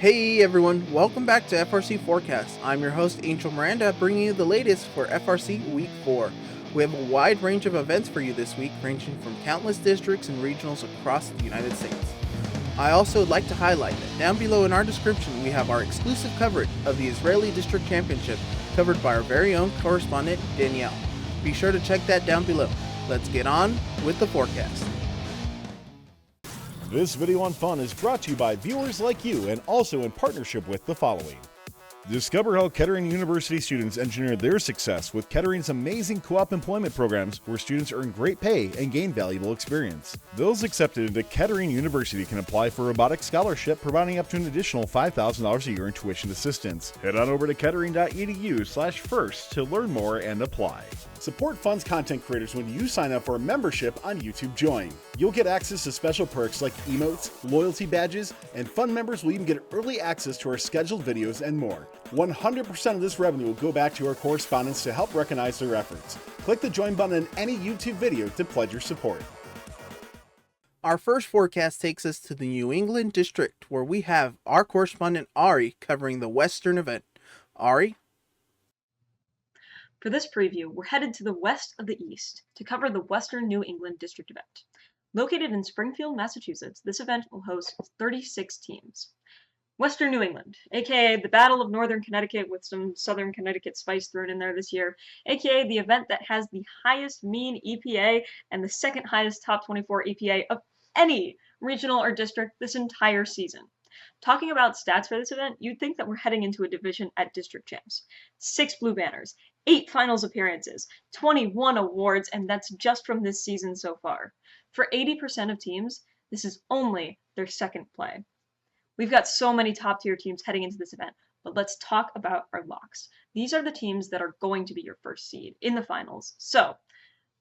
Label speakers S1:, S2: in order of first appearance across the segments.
S1: Hey everyone, welcome back to FRC Forecast. I'm your host Angel Miranda, bringing you the latest for FRC Week 4. We have a wide range of events for you this week, ranging from countless districts and regionals across the United States. I also would like to highlight that down below in our description we have our exclusive coverage of the Israeli District Championship, covered by our very own correspondent Danielle. Be sure to check that down below. Let's get on with the forecast.
S2: This video on fun is brought to you by viewers like you and also in partnership with the following. Discover how Kettering University students engineer their success with Kettering's amazing co-op employment programs where students earn great pay and gain valuable experience. Those accepted into Kettering University can apply for a robotics scholarship, providing up to an additional $5,000 a year in tuition assistance. Head on over to kettering.edu/first to learn more and apply. Support Fun's content creators when you sign up for a membership on YouTube Join. You'll get access to special perks like emotes, loyalty badges, and Fun members will even get early access to our scheduled videos and more. 100% of this revenue will go back to our correspondents to help recognize their efforts. Click the join button in any YouTube video to pledge your support.
S1: Our first forecast takes us to the New England District, where we have our correspondent Ari covering the Western event. Ari?
S3: For this preview, we're headed to the west of the East to cover the Western New England District event. Located in Springfield, Massachusetts, this event will host 36 teams. Western New England, aka the Battle of Northern Connecticut with some Southern Connecticut spice thrown in there this year, aka the event that has the highest mean EPA and the second highest top 24 EPA of any regional or district this entire season. Talking about stats for this event, you'd think that we're heading into a division at district champs. 6 blue banners, 8 finals appearances, 21 awards, and that's just from this season so far. For 80% of teams, this is only their second play. We've got so many top tier teams heading into this event, but let's talk about our locks. These are the teams that are going to be your first seed in the finals. So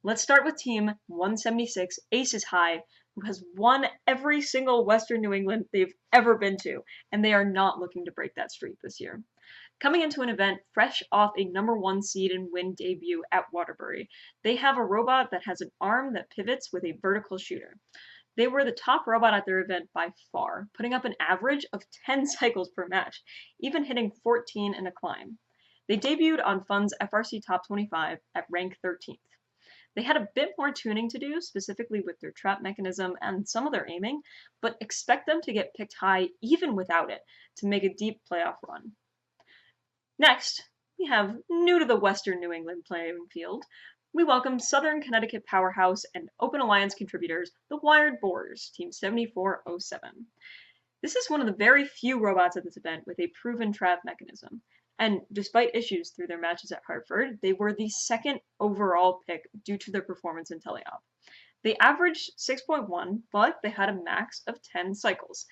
S3: let's start with team 176, Aces High, who has won every single Western New England they've ever been to, and they are not looking to break that streak this year. Coming into an event fresh off a #1 seed and win debut at Waterbury, they have a robot that has an arm that pivots with a vertical shooter. They were the top robot at their event by far, putting up an average of 10 cycles per match, even hitting 14 in a climb. They debuted on Fun's FRC Top 25 at rank 13th. They had a bit more tuning to do, specifically with their trap mechanism and some of their aiming, but expect them to get picked high even without it to make a deep playoff run. Next, we have new to the Western New England playing field. We welcome Southern Connecticut powerhouse and Open Alliance contributors, the Wired Boars, Team 7407. This is one of the very few robots at this event with a proven trap mechanism, and despite issues through their matches at Hartford, they were the second overall pick due to their performance in teleop. They averaged 6.1, but they had a max of 10 cycles,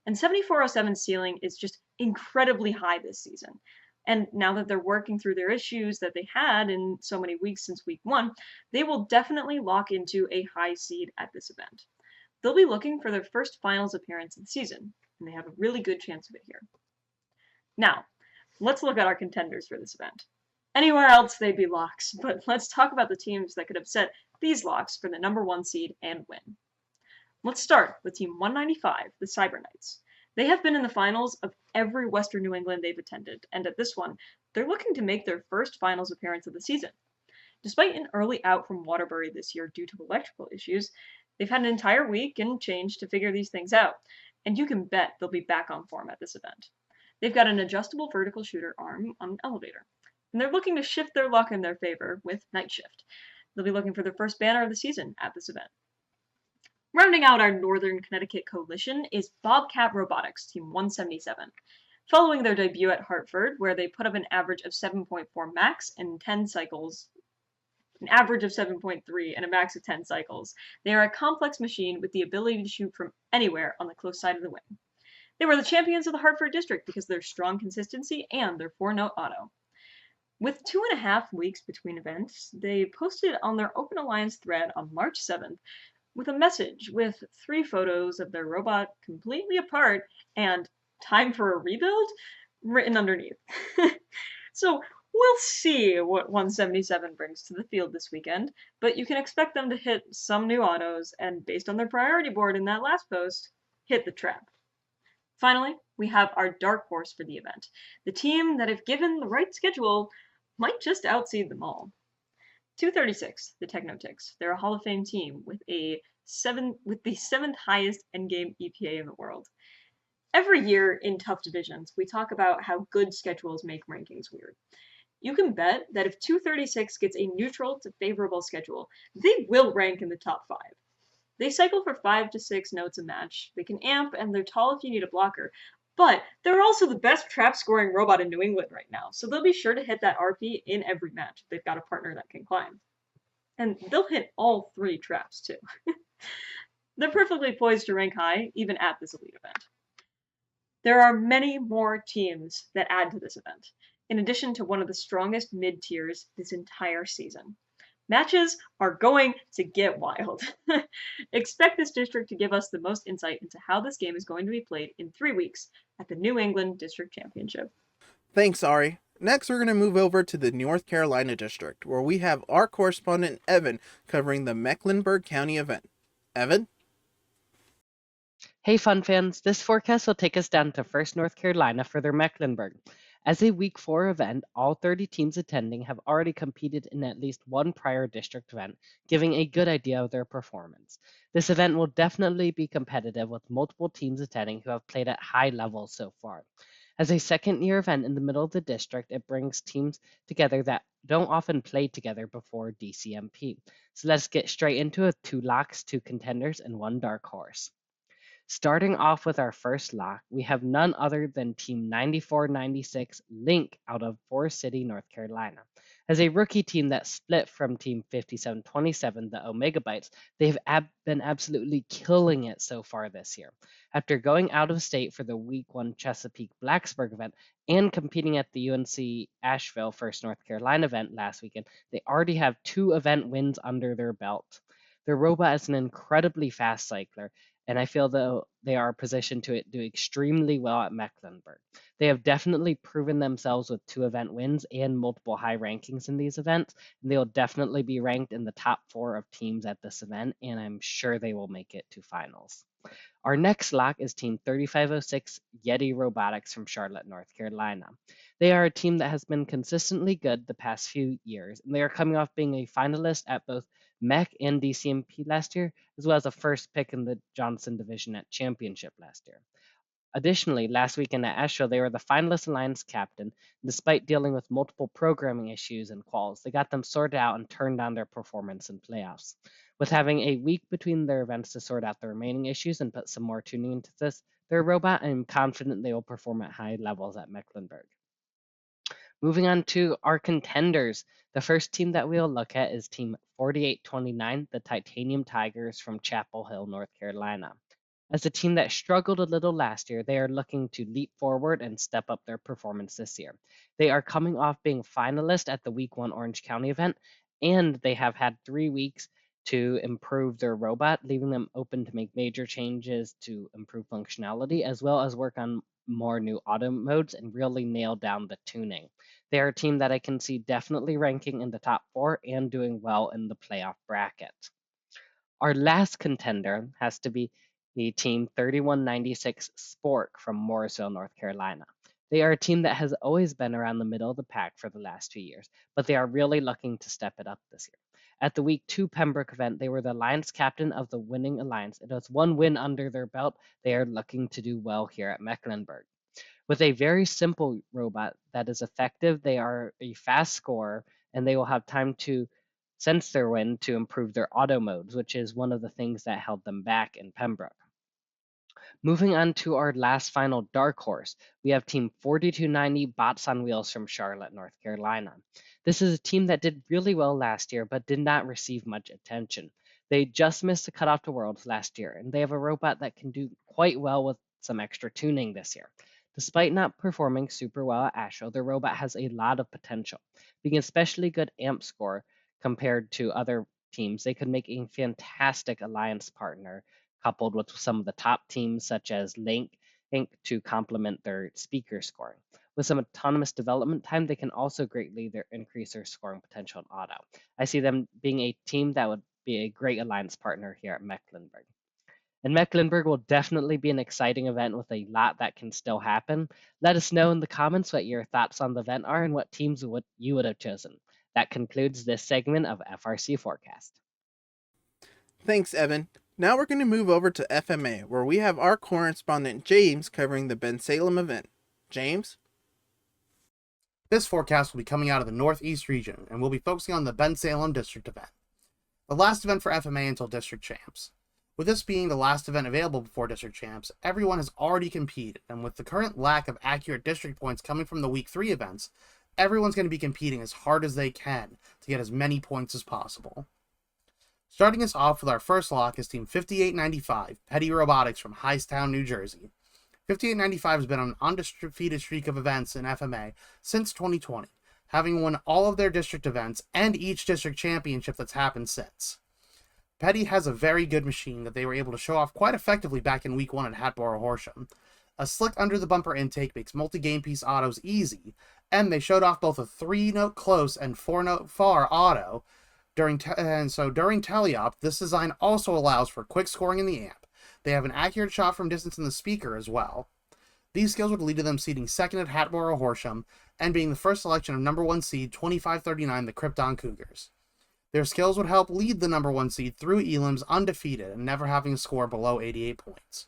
S3: and 7407's ceiling is just incredibly high this season. And now that they're working through their issues that they had in so many weeks since week 1, they will definitely lock into a high seed at this event. They'll be looking for their first finals appearance of the season, and they have a really good chance of it here. Now, let's look at our contenders for this event. Anywhere else they'd be locks, but let's talk about the teams that could upset these locks for the #1 seed and win. Let's start with Team 195, the Cyber Knights. They have been in the finals of every Western New England they've attended, and at this one, they're looking to make their first finals appearance of the season. Despite an early out from Waterbury this year due to electrical issues, they've had an entire week and change to figure these things out, and you can bet they'll be back on form at this event. They've got an adjustable vertical shooter arm on an elevator, and they're looking to shift their luck in their favor with Night Shift. They'll be looking for their first banner of the season at this event. Rounding out our Northern Connecticut coalition is Bobcat Robotics, Team 177. Following their debut at Hartford, where they put up an average of 7.4 max and 10 cycles, an average of 7.3 and a max of 10 cycles, they are a complex machine with the ability to shoot from anywhere on the close side of the wing. They were the champions of the Hartford District because of their strong consistency and their 4-note auto. With 2.5 weeks between events, they posted on their Open Alliance thread on March 7th with a message with 3 photos of their robot completely apart and "time for a rebuild" written underneath. So we'll see what 177 brings to the field this weekend, but you can expect them to hit some new autos and, based on their priority board in that last post, hit the trap. Finally, we have our dark horse for the event, the team that, if given the right schedule, might just outseed them all. 236, the Technotics. They're a Hall of Fame team with the seventh highest endgame EPA in the world. Every year in tough divisions, we talk about how good schedules make rankings weird. You can bet that if 236 gets a neutral to favorable schedule, they will rank in the top 5. They cycle for 5 to 6 notes a match, they can amp, and they're tall if you need a blocker. But they're also the best trap scoring robot in New England right now, so they'll be sure to hit that RP in every match if they've got a partner that can climb. And they'll hit all 3 traps too. They're perfectly poised to rank high, even at this elite event. There are many more teams that add to this event, in addition to one of the strongest mid-tiers this entire season. Matches are going to get wild. Expect this district to give us the most insight into how this game is going to be played in 3 weeks at the New England District Championship.
S1: Thanks, Ari. Next, we're going to move over to the North Carolina District, where we have our correspondent Evan covering the Mecklenburg County event. Evan?
S4: Hey fun fans, this forecast will take us down to First North Carolina for their Mecklenburg. As a Week 4 event, all 30 teams attending have already competed in at least one prior district event, giving a good idea of their performance. This event will definitely be competitive with multiple teams attending who have played at high levels so far. As a second-year event in the middle of the district, it brings teams together that don't often play together before DCMP. So let's get straight into it: 2 locks, 2 contenders, and 1 dark horse. Starting off with our first lock, we have none other than Team 9496 Link out of Forest City, North Carolina. As a rookie team that split from Team 5727, the Omega Bytes, they've been absolutely killing it so far this year. After going out of state for the Week 1 Chesapeake Blacksburg event and competing at the UNC Asheville First North Carolina event last weekend, they already have 2 event wins under their belt. Their robot is an incredibly fast cycler, and I feel though they are positioned to do extremely well at Mecklenburg. They have definitely proven themselves with 2 event wins and multiple high rankings in these events, and they will definitely be ranked in the top 4 of teams at this event, and I'm sure they will make it to finals. Our next lock is Team 3506 Yeti Robotics from Charlotte, North Carolina. They are a team that has been consistently good the past few years, and they are coming off being a finalist at both MEC and DCMP last year, as well as a first pick in the Johnson division at Championship last year. Additionally, last weekend at Asheville, they were the finalist alliance captain. Despite dealing with multiple programming issues and quals, they got them sorted out and turned down their performance in playoffs. With having a week between their events to sort out the remaining issues and put some more tuning into their robot, I'm confident they will perform at high levels at Mecklenburg. Moving on to our contenders. The first team that we'll look at is Team 4829, the Titanium Tigers from Chapel Hill, North Carolina. As a team that struggled a little last year, they are looking to leap forward and step up their performance this year. They are coming off being finalist at the Week 1 Orange County event, and they have had 3 weeks to improve their robot, leaving them open to make major changes to improve functionality, as well as work on more new auto modes and really nail down the tuning. They are a team that I can see definitely ranking in the top 4 and doing well in the playoff bracket. Our last contender has to be the Team 3196 Spork from Morrisville, North Carolina. They are a team that has always been around the middle of the pack for the last 2 years, but they are really looking to step it up this year. At the Week 2 Pembroke event, they were the alliance captain of the winning alliance. It was 1 win under their belt. They are looking to do well here at Mecklenburg. With a very simple robot that is effective, they are a fast scorer, and they will have time to sense their win to improve their auto modes, which is one of the things that held them back in Pembroke. Moving on to our last final dark horse, we have Team 4290 Bots on Wheels from Charlotte, North Carolina. This is a team that did really well last year, but did not receive much attention. They just missed the cutoff to Worlds last year, and they have a robot that can do quite well with some extra tuning this year. Despite not performing super well at Asheville, their robot has a lot of potential. Being especially good amp score compared to other teams, they could make a fantastic alliance partner coupled with some of the top teams such as Link Inc. to complement their speaker scoring. With some autonomous development time, they can also greatly increase their scoring potential in auto. I see them being a team that would be a great alliance partner here at Mecklenburg. And Mecklenburg will definitely be an exciting event with a lot that can still happen. Let us know in the comments what your thoughts on the event are and what teams you would have chosen. That concludes this segment of FRC Forecast.
S1: Thanks, Evan. Now we're going to move over to FMA, where we have our correspondent James covering the Bensalem event. James?
S5: This forecast will be coming out of the Northeast region, and we'll be focusing on the Bensalem District event, the last event for FMA until District Champs. With this being the last event available before District Champs, everyone has already competed, and with the current lack of accurate district points coming from the Week 3 events, everyone's going to be competing as hard as they can to get as many points as possible. Starting us off with our first lock is Team 5895, Petty Robotics from Hightstown, New Jersey. 5895 has been on an undefeated streak of events in FMA since 2020, having won all of their district events and each district championship that's happened since. Petty has a very good machine that they were able to show off quite effectively back in Week 1 at Hatboro Horsham. A slick under-the-bumper intake makes multi-game piece autos easy, and they showed off both a 3-note close and 4-note far auto. During teleop, this design also allows for quick scoring in the amp. They have an accurate shot from distance in the speaker as well. These skills would lead to them seeding second at Hatboro Horsham and being the first selection of number 1 seed 2539, the Krypton Cougars. Their skills would help lead the number 1 seed through elims undefeated and never having a score below 88 points.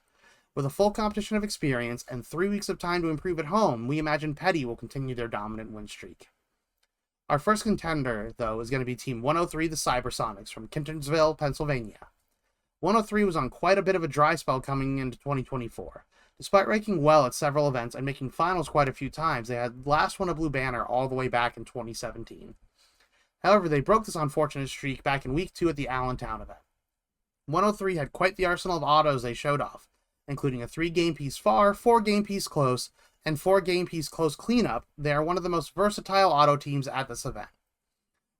S5: With a full competition of experience and 3 weeks of time to improve at home, we imagine Petty will continue their dominant win streak. Our first contender, though, is going to be Team 103, the Cybersonics from Kintonsville, Pennsylvania. 103 was on quite a bit of a dry spell coming into 2024. Despite ranking well at several events and making finals quite a few times, they had last won a blue banner all the way back in 2017. However, they broke this unfortunate streak back in Week 2 at the Allentown event. 103 had quite the arsenal of autos they showed off, including a 3-game piece far, 4-game piece close, and 4-game piece close cleanup. They are one of the most versatile auto teams at this event.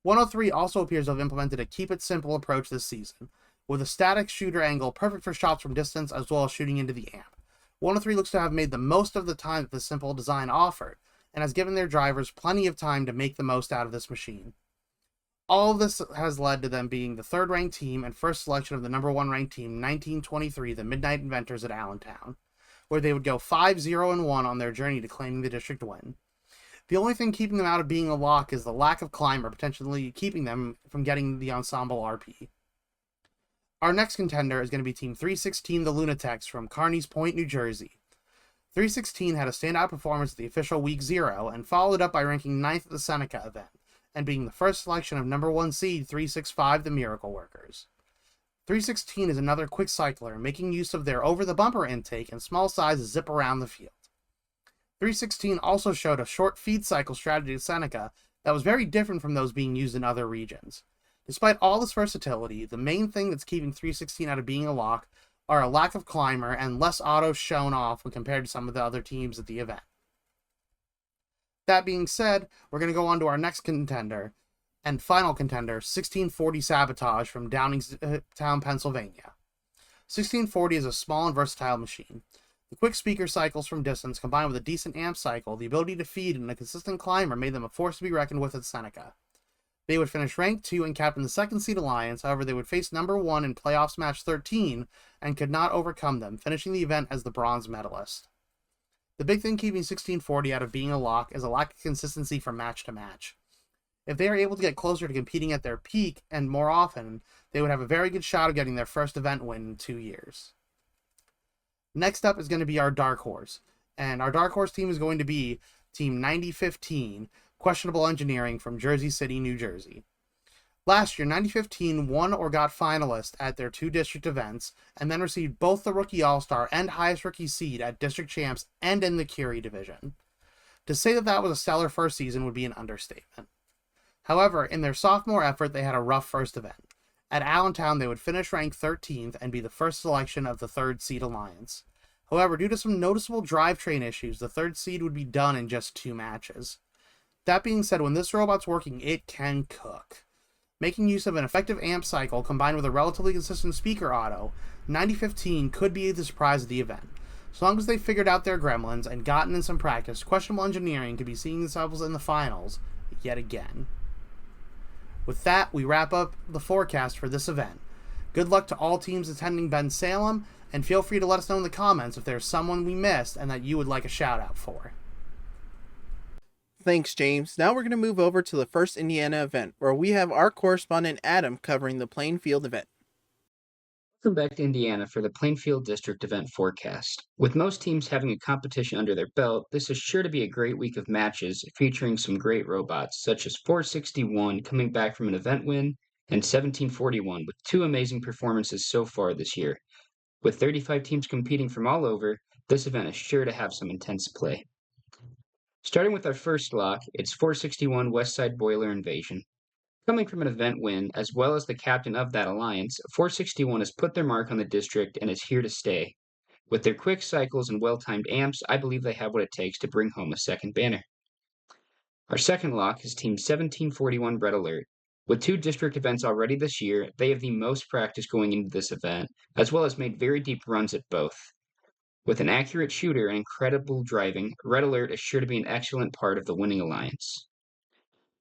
S5: 103 also appears to have implemented a keep it simple approach this season, with a static shooter angle perfect for shots from distance as well as shooting into the amp. 103 looks to have made the most of the time that this simple design offered, and has given their drivers plenty of time to make the most out of this machine. All of this has led to them being the 3rd ranked team and first selection of the number 1 ranked team 1923, the Midnight Inventors at Allentown, where they would go 5-0-1 on their journey to claiming the district win. The only thing keeping them out of being a lock is the lack of climber, potentially keeping them from getting the ensemble RP. Our next contender is going to be Team 316, the Lunatics from Carneys Point, New Jersey. 316 had a standout performance at the official Week 0 and followed up by ranking 9th at the Seneca event, and being the first selection of number 1 seed 365, the Miracle Workers. 316 is another quick cycler, making use of their over-the-bumper intake and small size zip around the field. 316 also showed a short feed cycle strategy at Seneca that was very different from those being used in other regions. Despite all this versatility, the main thing that's keeping 316 out of being a lock are a lack of climber and less autos shown off when compared to some of the other teams at the event. That being said, we're going to go on to our next contender, and final contender, 1640 Sabotage from Downingtown, Pennsylvania. 1640 is a small and versatile machine. The quick speaker cycles from distance, combined with a decent amp cycle, the ability to feed, and a consistent climber made them a force to be reckoned with at Seneca. They would finish ranked 2 and captain the 2nd seed Alliance, however they would face number 1 in playoffs match 13 and could not overcome them, finishing the event as the bronze medalist. The big thing keeping 1640 out of being a lock is a lack of consistency from match to match. If they are able to get closer to competing at their peak and more often, they would have a very good shot of getting their first event win in 2 years. Next up is going to be our Dark Horse, and our Dark Horse team is going to be Team 9015, Questionable Engineering from Jersey City, New Jersey. Last year, 9015 won or got finalist at their 2 district events, and then received both the Rookie All-Star and highest rookie seed at District Champs and in the Curie division. To say that that was a stellar first season would be an understatement. However, in their sophomore effort, they had a rough first event. At Allentown, they would finish ranked 13th and be the first selection of the 3rd seed Alliance. However, due to some noticeable drivetrain issues, the 3rd seed would be done in just 2 matches. That being said, when this robot's working, it can cook. Making use of an effective amp cycle combined with a relatively consistent speaker auto, 9015 could be the surprise of the event. So long as they figured out their gremlins and gotten in some practice, Questionable Engineering could be seeing themselves in the finals yet again. With that, we wrap up the forecast for this event. Good luck to all teams attending Bensalem, and feel free to let us know in the comments if there's someone we missed and that you would like a shout out for.
S1: Thanks, James. Now we're going to move over to the first Indiana event, where we have our correspondent Adam covering the Plainfield event.
S6: Welcome back to Indiana for the Plainfield District Event Forecast. With most teams having a competition under their belt, this is sure to be a great week of matches featuring some great robots, such as 461 coming back from an event win and 1741 with two amazing performances so far this year. With 35 teams competing from all over, this event is sure to have some intense play. Starting with our first lock, it's 461 Westside Boiler Invasion. Coming from an event win, as well as the captain of that alliance, 461 has put their mark on the district and is here to stay. With their quick cycles and well-timed amps, I believe they have what it takes to bring home a second banner. Our second lock is Team 1741 Red Alert. With two district events already this year, they have the most practice going into this event, as well as made very deep runs at both. With an accurate shooter and incredible driving, Red Alert is sure to be an excellent part of the winning alliance.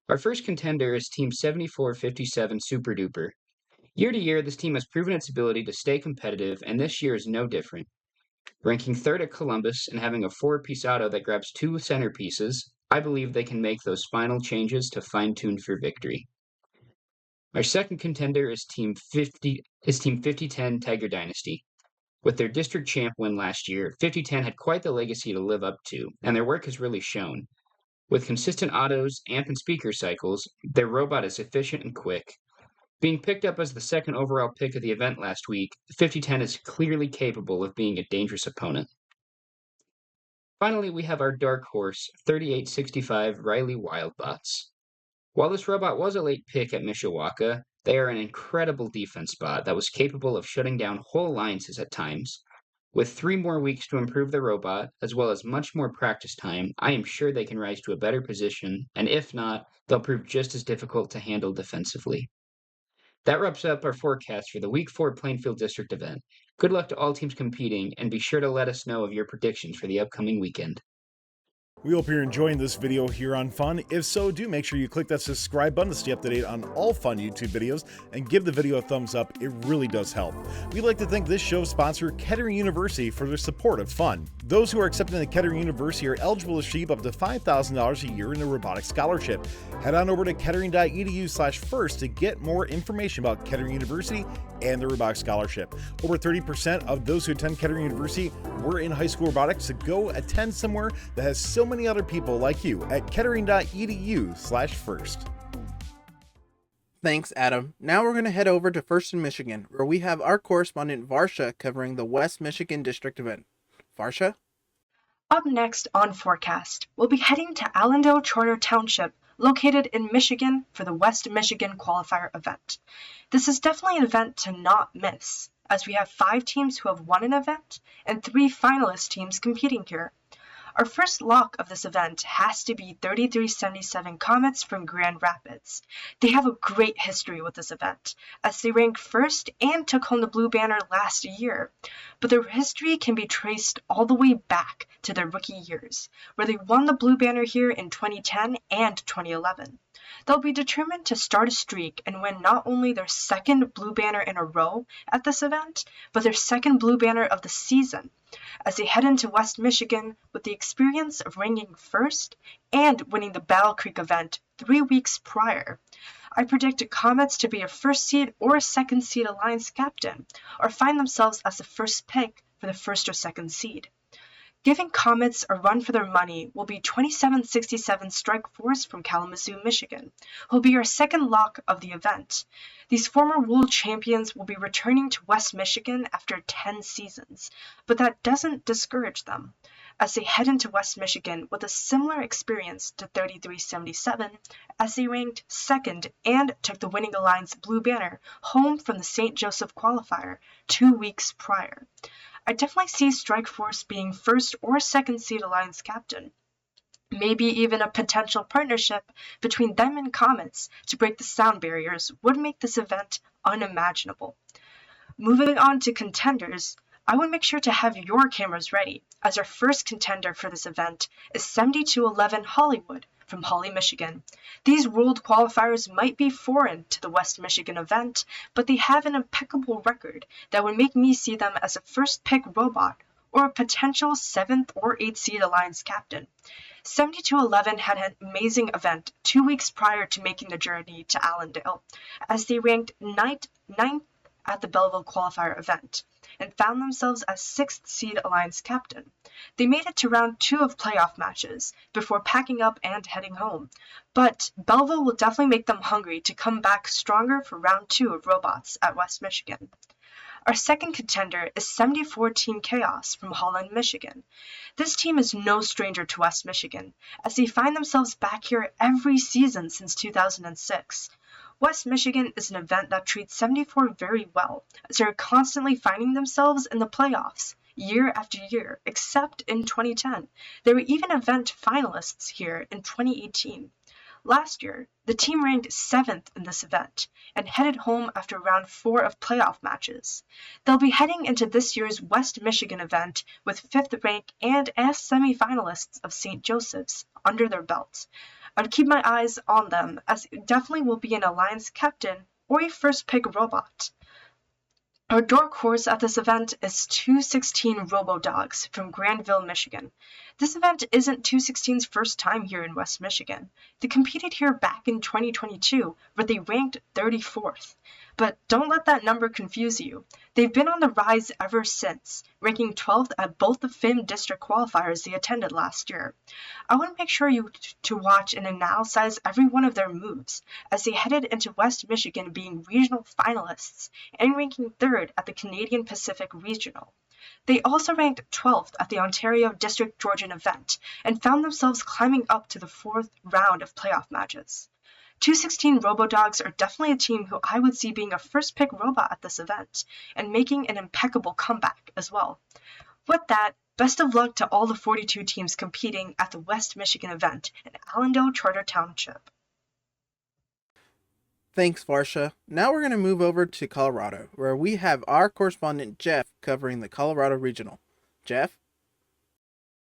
S6: Our first contender is Team 7457 Super Duper. Year to year, this team has proven its ability to stay competitive, and this year is no different. Ranking third at Columbus and having a four-piece auto that grabs two centerpieces, I believe they can make those final changes to fine-tune for victory. Our second contender is Team 5010 Tiger Dynasty. With their district champ win last year, 5010 had quite the legacy to live up to, and their work has really shown. With consistent autos, amp and speaker cycles, their robot is efficient and quick. Being picked up as the second overall pick of the event last week, 5010 is clearly capable of being a dangerous opponent. Finally, we have our dark horse, 3865 Riley Wildbots. While this robot was a late pick at Mishawaka, they are an incredible defense bot that was capable of shutting down whole alliances at times. With 3 more weeks to improve the robot, as well as much more practice time, I am sure they can rise to a better position, and if not, they'll prove just as difficult to handle defensively. That wraps up our forecast for the Week 4 Plainfield District event. Good luck to all teams competing, and be sure to let us know of your predictions for the upcoming weekend.
S2: We hope you're enjoying this video here on Fun. If so, do make sure you click that subscribe button to stay up to date on all Fun YouTube videos and give the video a thumbs up. It really does help. We'd like to thank this show's sponsor, Kettering University, for their support of Fun. Those who are accepted in Kettering University are eligible to receive up to $5,000 a year in a robotics scholarship. Head on over to kettering.edu/first to get more information about Kettering University and the robotics scholarship. Over 30% of those who attend Kettering University were in high school robotics, so go attend somewhere that has so many other people like you at kettering.edu/first.
S1: Thanks, Adam. Now we're going to head over to First in Michigan, where we have our correspondent Varsha covering the West Michigan District event. Varsha?
S7: Up next on Forecast, we'll be heading to Allendale Charter Township, located in Michigan, for the West Michigan Qualifier event. This is definitely an event to not miss, as we have 5 teams who have won an event and 3 finalist teams competing here. Our first lock of this event has to be 3377 Comets from Grand Rapids. They have a great history with this event, as they ranked first and took home the Blue Banner last year. But their history can be traced all the way back to their rookie years, where they won the Blue Banner here in 2010 and 2011. They'll be determined to start a streak and win not only their second Blue Banner in a row at this event, but their second Blue Banner of the season, as they head into West Michigan with the experience of ranking first and winning the Battle Creek event 3 weeks prior. I predict Comets to be a first seed or a second seed alliance captain, or find themselves as the first pick for the first or second seed. Giving Comets a run for their money will be 2767 Strike Force from Kalamazoo, Michigan, who will be our second lock of the event. These former world champions will be returning to West Michigan after 10 seasons, but that doesn't discourage them, as they head into West Michigan with a similar experience to 3377, as they ranked second and took the winning alliance Blue Banner home from the St. Joseph qualifier 2 weeks prior. I definitely see Strike Force being first or second seed alliance captain. Maybe even a potential partnership between them and Comets to break the sound barriers would make this event unimaginable. Moving on to contenders, I would make sure to have your cameras ready, as our first contender for this event is 7211 Hollywood from Holly, Michigan. These ruled qualifiers might be foreign to the West Michigan event, but they have an impeccable record that would make me see them as a first-pick robot or a potential 7th or 8th seed Alliance captain. 7211 had an amazing event 2 weeks prior to making the journey to Allendale, as they ranked ninth at the Belleville qualifier event and found themselves as 6th seed Alliance captain. They made it to round 2 of playoff matches before packing up and heading home, but Belleville will definitely make them hungry to come back stronger for round 2 of Robots at West Michigan. Our second contender is 74 Team Chaos from Holland, Michigan. This team is no stranger to West Michigan, as they find themselves back here every season since 2006. West Michigan is an event that treats 74 very well, as they are constantly finding themselves in the playoffs year after year, except in 2010. They were even event finalists here in 2018. Last year, the team ranked 7th in this event and headed home after round 4 of playoff matches. They'll be heading into this year's West Michigan event with 5th rank and as semi-finalists of St. Joseph's under their belts. I'd keep my eyes on them, as it definitely will be an Alliance captain or a first-pick robot. Our dark horse at this event is 216 Robodogs from Grandville, Michigan. This event isn't 216's first time here in West Michigan. They competed here back in 2022, where they ranked 34th. But don't let that number confuse you. They've been on the rise ever since, ranking 12th at both the FIM district qualifiers they attended last year. I want to make sure you to watch and analyze every one of their moves, as they headed into West Michigan being regional finalists and ranking 3rd at the Canadian Pacific Regional. They also ranked 12th at the Ontario District Georgian event and found themselves climbing up to the 4th round of playoff matches. 216 Robodogs are definitely a team who I would see being a first-pick robot at this event and making an impeccable comeback as well. With that, best of luck to all the 42 teams competing at the West Michigan event in Allendale Charter Township.
S1: Thanks, Varsha. Now we're going to move over to Colorado, where we have our correspondent Jeff covering the Colorado Regional. Jeff?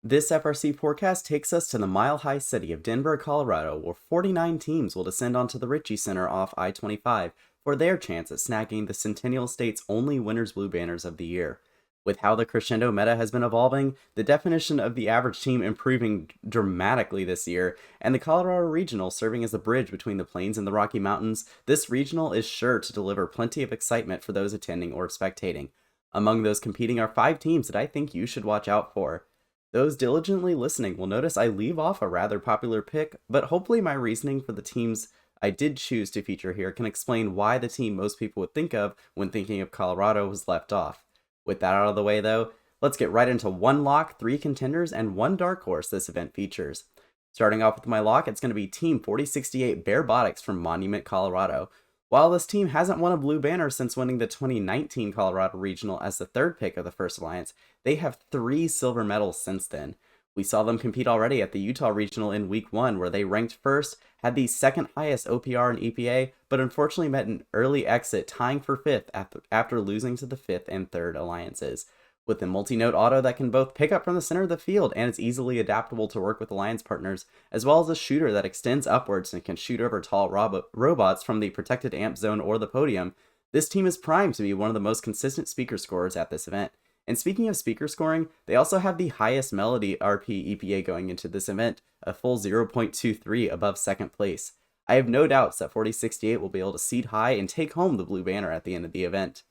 S8: This FRC forecast takes us to the mile-high city of Denver, Colorado, where 49 teams will descend onto the Ritchie Center off I-25 for their chance at snagging the Centennial State's only Winners Blue Banners of the year. With how the Crescendo meta has been evolving, the definition of the average team improving dramatically this year, and the Colorado Regional serving as the bridge between the Plains and the Rocky Mountains, this regional is sure to deliver plenty of excitement for those attending or spectating. Among those competing are 5 teams that I think you should watch out for. Those diligently listening will notice I leave off a rather popular pick, but hopefully my reasoning for the teams I did choose to feature here can explain why the team most people would think of when thinking of Colorado was left off. With that out of the way though, let's get right into 1 lock, 3 contenders, and 1 dark horse this event features. Starting off with my lock, it's going to be Team 4068 Robotics from Monument, Colorado. While this team hasn't won a blue banner since winning the 2019 Colorado Regional as the 3rd pick of the First Alliance, they have 3 silver medals since then. We saw them compete already at the Utah Regional in Week 1, where they ranked 1st, had the 2nd highest OPR and EPA, but unfortunately met an early exit, tying for 5th after losing to the 5th and 3rd alliances. With the multi-note auto that can both pick up from the center of the field and is easily adaptable to work with alliance partners, as well as a shooter that extends upwards and can shoot over tall robots from the protected amp zone or the podium, this team is primed to be one of the most consistent speaker scorers at this event. And speaking of speaker scoring, they also have the highest Melody RP EPA going into this event, a full 0.23 above 2nd place. I have no doubts that 4068 will be able to seed high and take home the blue banner at the end of the event.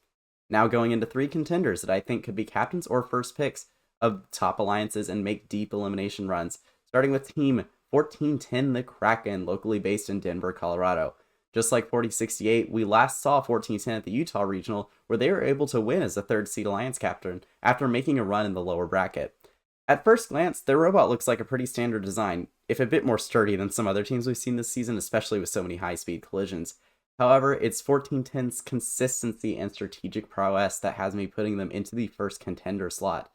S8: Now going into 3 contenders that I think could be captains or first picks of top alliances and make deep elimination runs, starting with Team 1410 the Kraken, locally based in Denver, Colorado. Just like 4068, we last saw 1410 at the Utah Regional, where they were able to win as the 3rd seed alliance captain after making a run in the lower bracket. At first glance, their robot looks like a pretty standard design, if a bit more sturdy than some other teams we've seen this season, especially with so many high-speed collisions. However, it's 1410's consistency and strategic prowess that has me putting them into the first contender slot.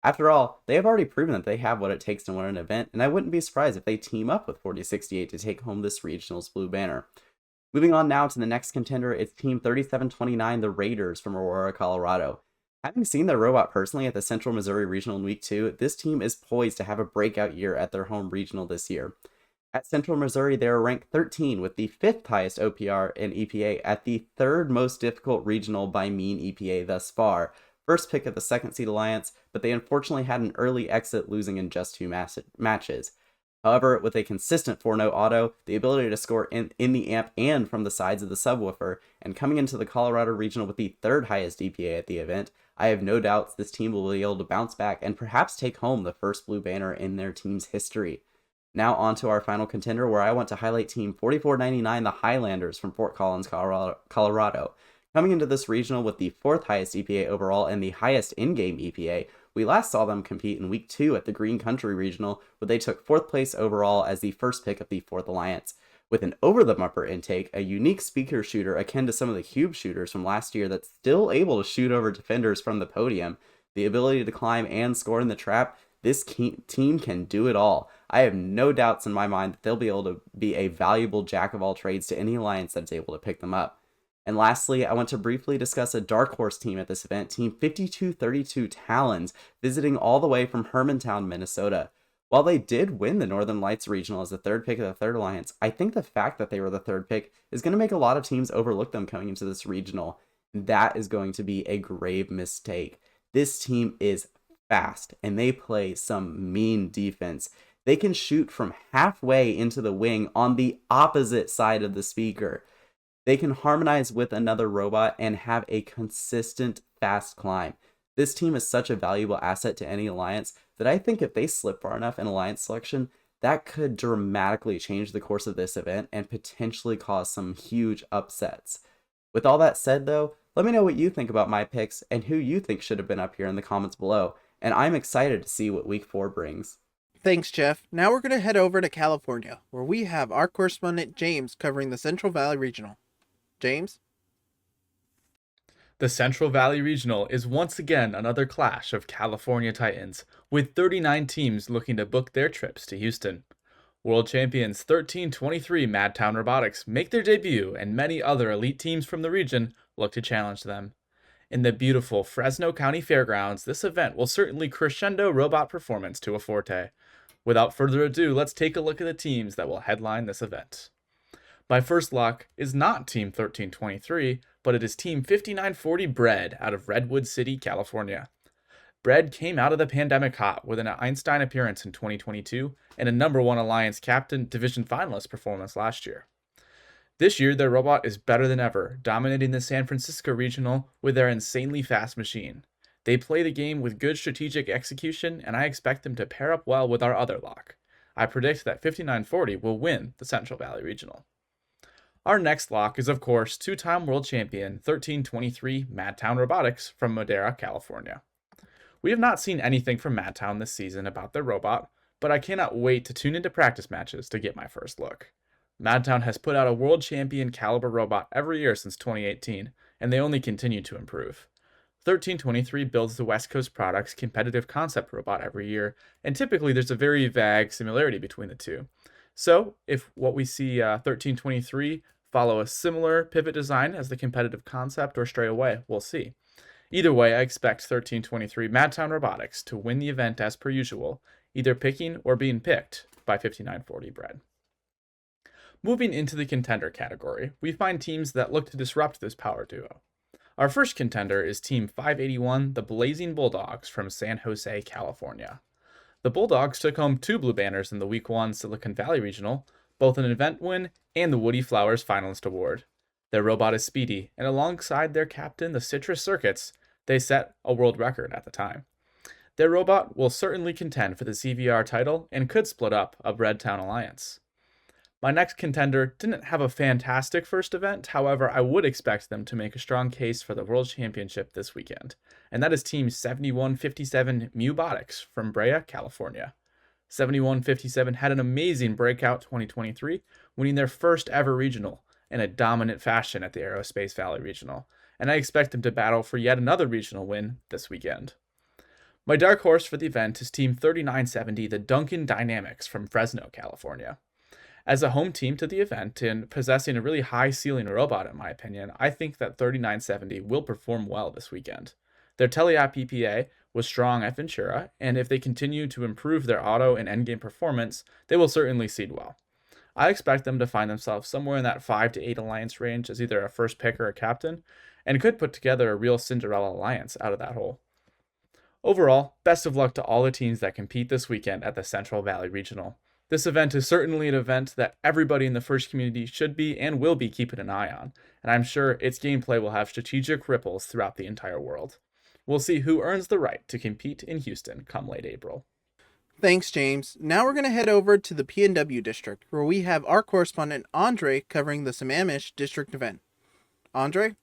S8: After all, they have already proven that they have what it takes to win an event, and I wouldn't be surprised if they team up with 4068 to take home this regional's blue banner. Moving on now to the next contender, it's Team 3729 the Raiders from Aurora, Colorado. Having seen their robot personally at the Central Missouri Regional in Week 2, this team is poised to have a breakout year at their home regional this year. At Central Missouri, they are ranked 13 with the 5th highest OPR and EPA at the 3rd most difficult regional by mean EPA thus far. First pick of the 2nd seed alliance, but they unfortunately had an early exit, losing in just 2 matches. However, with a consistent 4-note auto, the ability to score in the amp and from the sides of the subwoofer, and coming into the Colorado Regional with the 3rd highest EPA at the event, I have no doubts this team will be able to bounce back and perhaps take home the first blue banner in their team's history. Now on to our final contender, where I want to highlight Team 4499, the Highlanders from Fort Collins, Colorado. Coming into this regional with the 4th highest EPA overall and the highest in-game EPA, we last saw them compete in Week 2 at the Green Country Regional, where they took 4th place overall as the first pick of the 4th Alliance. With an over-the-bumper intake, a unique speaker shooter akin to some of the cube shooters from last year that's still able to shoot over defenders from the podium, the ability to climb and score in the trap, this team can do it all. I have no doubts in my mind that they'll be able to be a valuable jack of all trades to any alliance that's able to pick them up. And lastly, I want to briefly discuss a dark horse team at this event, Team 5232 Talons, visiting all the way from Hermantown, Minnesota. While they did win the Northern Lights Regional as the 3rd pick of the 3rd Alliance, I think the fact that they were the 3rd pick is going to make a lot of teams overlook them coming into this regional. That is going to be a grave mistake. This team is fast, and they play some mean defense. They can shoot from halfway into the wing on the opposite side of the speaker. They can harmonize with another robot and have a consistent fast climb. This team is such a valuable asset to any alliance that I think if they slip far enough in alliance selection, that could dramatically change the course of this event and potentially cause some huge upsets. With all that said though, let me know what you think about my picks and who you think should have been up here in the comments below, and I'm excited to see what Week 4 brings.
S1: Thanks, Jeff. Now we're going to head over to California, where we have our correspondent James covering the Central Valley Regional. James?
S9: The Central Valley Regional is once again another clash of California Titans, with 39 teams looking to book their trips to Houston. World champions 1323 Madtown Robotics make their debut, and many other elite teams from the region look to challenge them. In the beautiful Fresno County Fairgrounds, this event will certainly crescendo robot performance to a forte. Without further ado, let's take a look at the teams that will headline this event. My first lock is not Team 1323, but it is Team 5940 Bread out of Redwood City, California. Bread came out of the pandemic hot with an Einstein appearance in 2022 and a #1 Alliance Captain Division Finalist performance last year. This year, their robot is better than ever, dominating the San Francisco Regional with their insanely fast machine. They play the game with good strategic execution, and I expect them to pair up well with our other lock. I predict that 5940 will win the Central Valley Regional. Our next lock is, of course, 2-time world champion 1323 Madtown Robotics from Madera, California. We have not seen anything from Madtown this season about their robot, but I cannot wait to tune into practice matches to get my first look. Madtown has put out a world champion caliber robot every year since 2018, and they only continue to improve. 1323 builds the West Coast Products competitive concept robot every year, and typically there's a very vague similarity between the two. So, if what we see 1323 follow a similar pivot design as the competitive concept or straight away, we'll see. Either way, I expect 1323 Madtown Robotics to win the event as per usual, either picking or being picked by 5940 Bread. Moving into the contender category, we find teams that look to disrupt this power duo. Our first contender is Team 581, the Blazing Bulldogs from San Jose, California. The Bulldogs took home 2 blue banners in the Week 1 Silicon Valley Regional, both an event win and the Woody Flowers Finalist Award. Their robot is speedy, and alongside their captain, the Citrus Circuits, they set a world record at the time. Their robot will certainly contend for the CVR title and could split up a Breadtown Alliance. My next contender didn't have a fantastic first event, however, I would expect them to make a strong case for the World Championship this weekend, and that is Team 7157 Mubotics from Brea, California. 7157 had an amazing breakout 2023, winning their first ever regional in a dominant fashion at the Aerospace Valley Regional, and I expect them to battle for yet another regional win this weekend. My dark horse for the event is Team 3970, the Duncan Dynamics from Fresno, California. As a home team to the event and possessing a really high ceiling robot in my opinion, I think that 3970 will perform well this weekend. Their teleapp EPA was strong at Ventura, and if they continue to improve their auto and endgame performance, they will certainly seed well. I expect them to find themselves somewhere in that 5 to 8 alliance range as either a first pick or a captain, and could put together a real Cinderella alliance out of that hole. Overall, best of luck to all the teams that compete this weekend at the Central Valley Regional. This event is certainly an event that everybody in the FIRST community should be and will be keeping an eye on, and I'm sure its gameplay will have strategic ripples throughout the entire world. We'll see who earns the right to compete in Houston come late April.
S1: Thanks, James. Now we're going to head over to the PNW District, where we have our correspondent Andre covering the Sammamish District event. Andre?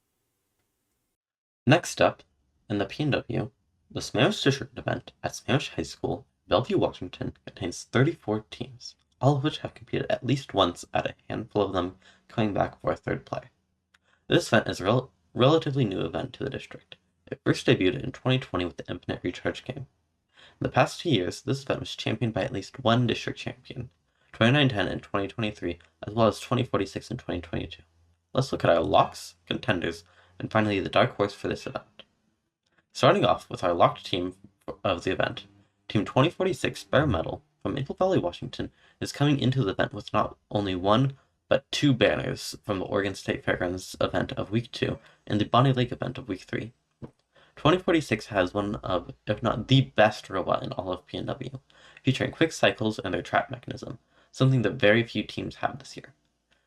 S10: Next up, in the PNW, the Sammamish District event at Sammamish High School, Bellevue, Washington, contains 34 teams, all of which have competed at least once, at a handful of them coming back for a third play. This event is a relatively new event to the district. It first debuted in 2020 with the Infinite Recharge game. In the past 2 years, this event was championed by at least one district champion, 2910 in 2023, as well as 2046 in 2022. Let's look at our locks, contenders, and finally the dark horse for this event. Starting off with our locked team of the event, Team 2046 Bare Metal from Maple Valley, Washington, is coming into the event with not only one, but 2 banners from the Oregon State Fairgrounds event of Week 2 and the Bonnie Lake event of Week 3. 2046 has one of, if not the best robot in all of PNW, featuring quick cycles and their trap mechanism, something that very few teams have this year.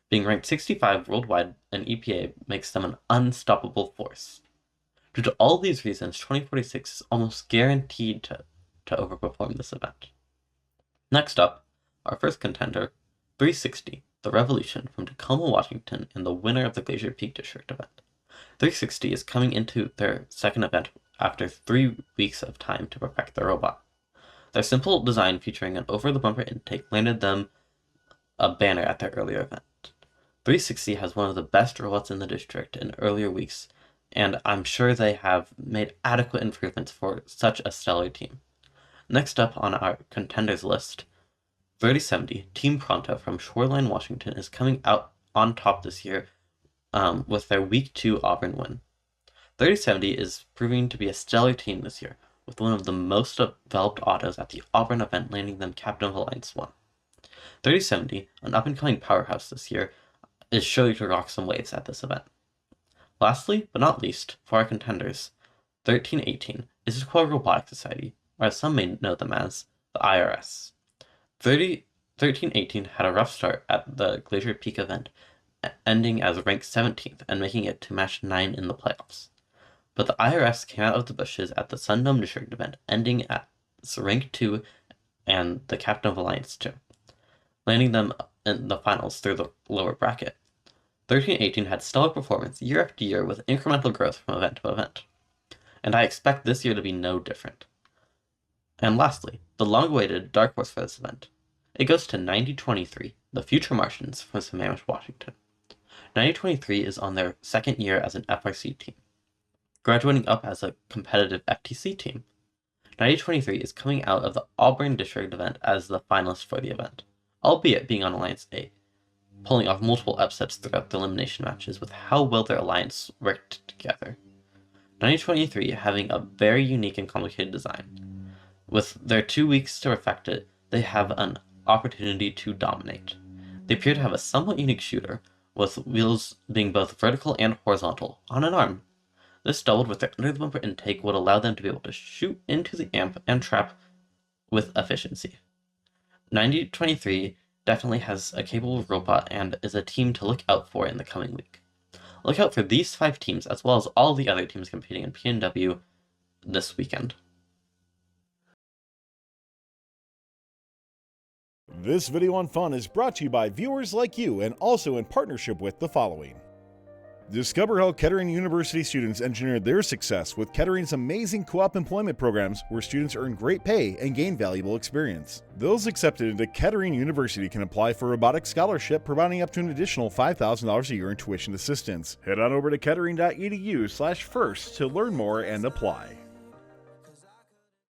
S10: Being ranked 65 worldwide in EPA makes them an unstoppable force. Due to all these reasons, 2046 is almost guaranteed to overperform this event. Next up, our first contender, 360, the Revolution from Tacoma, Washington, and the winner of the Glacier Peak District event. 360 is coming into their second event after 3 weeks of time to perfect their robot. Their simple design featuring an over-the-bumper intake landed them a banner at their earlier event. 360 has one of the best robots in the district in earlier weeks, and I'm sure they have made adequate improvements for such a stellar team. Next up on our contenders list, 3070 Team Pronto from Shoreline, Washington is coming out on top this year with their Week 2 Auburn win. 3070 is proving to be a stellar team this year, with one of the most developed autos at the Auburn event landing them Captain of Alliance 1. 3070, an up-and-coming powerhouse this year, is sure to rock some waves at this event. Lastly, but not least, for our contenders, 1318 is Sequoia Robotics Society, or as some may know them as, the IRS. 1318 had a rough start at the Glacier Peak event, ending as ranked 17th and making it to match 9 in the playoffs. But the IRS came out of the bushes at the Sundome District event, ending at rank 2 and the Captain of Alliance 2, landing them in the finals through the lower bracket. 1318 had stellar performance year after year with incremental growth from event to event, and I expect this year to be no different. And lastly, the long-awaited dark horse for this event. It goes to 9023, the Future Martians from Sammamish, Washington. 9023 is on their second year as an FRC team, graduating up as a competitive FTC team. 9023 is coming out of the Auburn District event as the finalist for the event, albeit being on Alliance 8, pulling off multiple upsets throughout the elimination matches with how well their alliance worked together. 9023 having a very unique and complicated design. With their 2 weeks to perfect it, they have an opportunity to dominate. They appear to have a somewhat unique shooter, with wheels being both vertical and horizontal on an arm. This doubled with their under-the-bumper intake would allow them to be able to shoot into the amp and trap with efficiency. 9023 definitely has a capable robot and is a team to look out for in the coming week. Look out for these 5 teams as well as all the other teams competing in PNW this weekend.
S2: This video on fun is brought to you by viewers like you and also in partnership with the following. Discover how Kettering University students engineered their success with Kettering's amazing co-op employment programs where students earn great pay and gain valuable experience. Those accepted into Kettering University can apply for a robotics scholarship, providing up to an additional $5,000 a year in tuition assistance. Head on over to kettering.edu/first to learn more and apply.